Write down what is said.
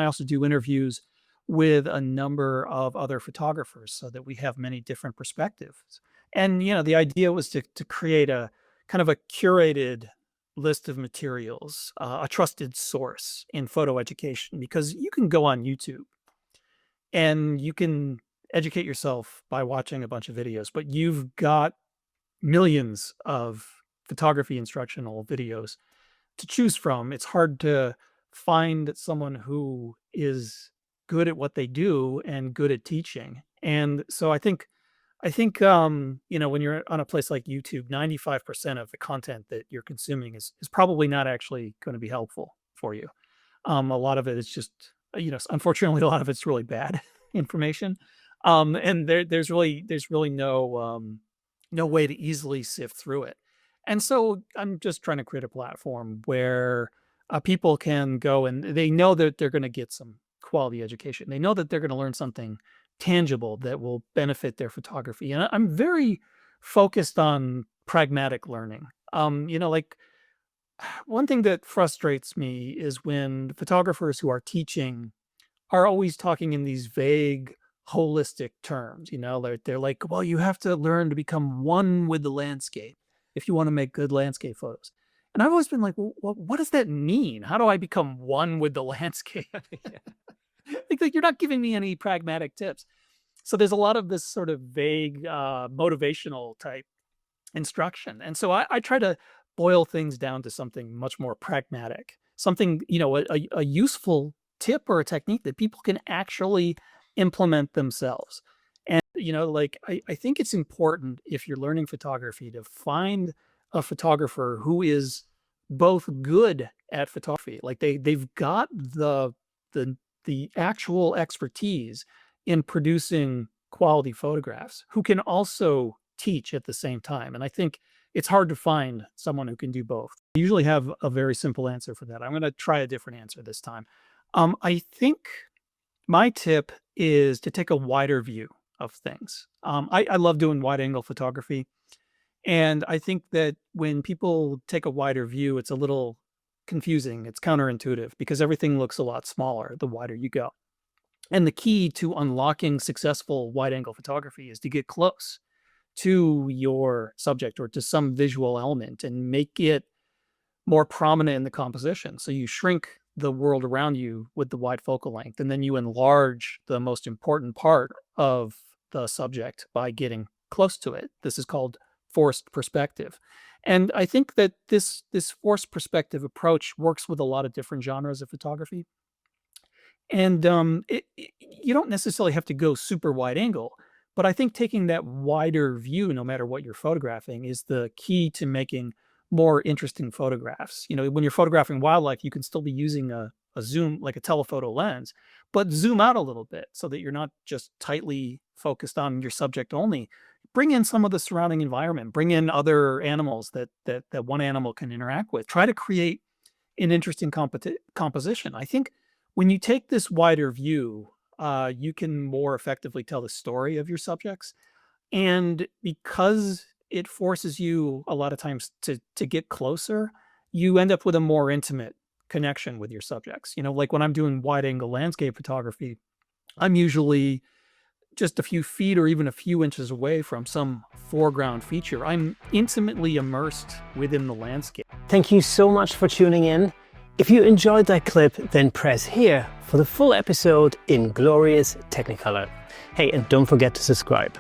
I also do interviews with a number of other photographers so that we have many different perspectives. And, the idea was to create a kind of a curated list of materials, a trusted source in photo education, because you can go on YouTube and you can educate yourself by watching a bunch of videos, but you've got millions of photography instructional videos to choose from. It's hard to find someone who is good at what they do and good at teaching. And so I think when you're on a place like YouTube, 95% of the content that you're consuming is probably not actually going to be helpful for you. A lot of it is just, unfortunately, a lot of it's really bad information. And there's really no way to easily sift through it. And so I'm just trying to create a platform where people can go and they know that they're going to get some quality education. They know that they're going to learn something tangible that will benefit their photography. And I'm very focused on pragmatic learning. Like one thing that frustrates me is when photographers who are teaching are always talking in these vague, holistic terms. They're like, well, you have to learn to become one with the landscape if you want to make good landscape photos. And I've always been like, well, what does that mean? How do I become one with the landscape? Like you're not giving me any pragmatic tips. So there's a lot of this sort of vague, motivational type instruction. And so I try to boil things down to something much more pragmatic, something, a useful tip or a technique that people can actually implement themselves. And, I think it's important if you're learning photography to find a photographer who is both good at photography, like they've got the actual expertise in producing quality photographs, who can also teach at the same time. And I think it's hard to find someone who can do both. I usually have a very simple answer for that. I'm going to try a different answer this time. I think my tip is to take a wider view of things. I love doing wide angle photography. And I think that when people take a wider view, it's a little confusing. It's counterintuitive because everything looks a lot smaller the wider you go. And the key to unlocking successful wide angle photography is to get close to your subject or to some visual element and make it more prominent in the composition. So you shrink the world around you with the wide focal length, and then you enlarge the most important part of the subject by getting close to it. This is called forced perspective. And I think that this forced perspective approach works with a lot of different genres of photography. And you don't necessarily have to go super wide angle, but I think taking that wider view, no matter what you're photographing, is the key to making more interesting photographs. When you're photographing wildlife, you can still be using a zoom, like a telephoto lens, but zoom out a little bit so that you're not just tightly focused on your subject only. Bring in some of the surrounding environment, bring in other animals that one animal can interact with. Try to create an interesting composition. I think when you take this wider view, you can more effectively tell the story of your subjects. And because it forces you a lot of times to get closer, you end up with a more intimate connection with your subjects. Like when I'm doing wide angle landscape photography, I'm usually just a few feet or even a few inches away from some foreground feature. I'm intimately immersed within the landscape. Thank you so much for tuning in. If you enjoyed that clip, then press here for the full episode in glorious Technicolor. Hey, and don't forget to subscribe.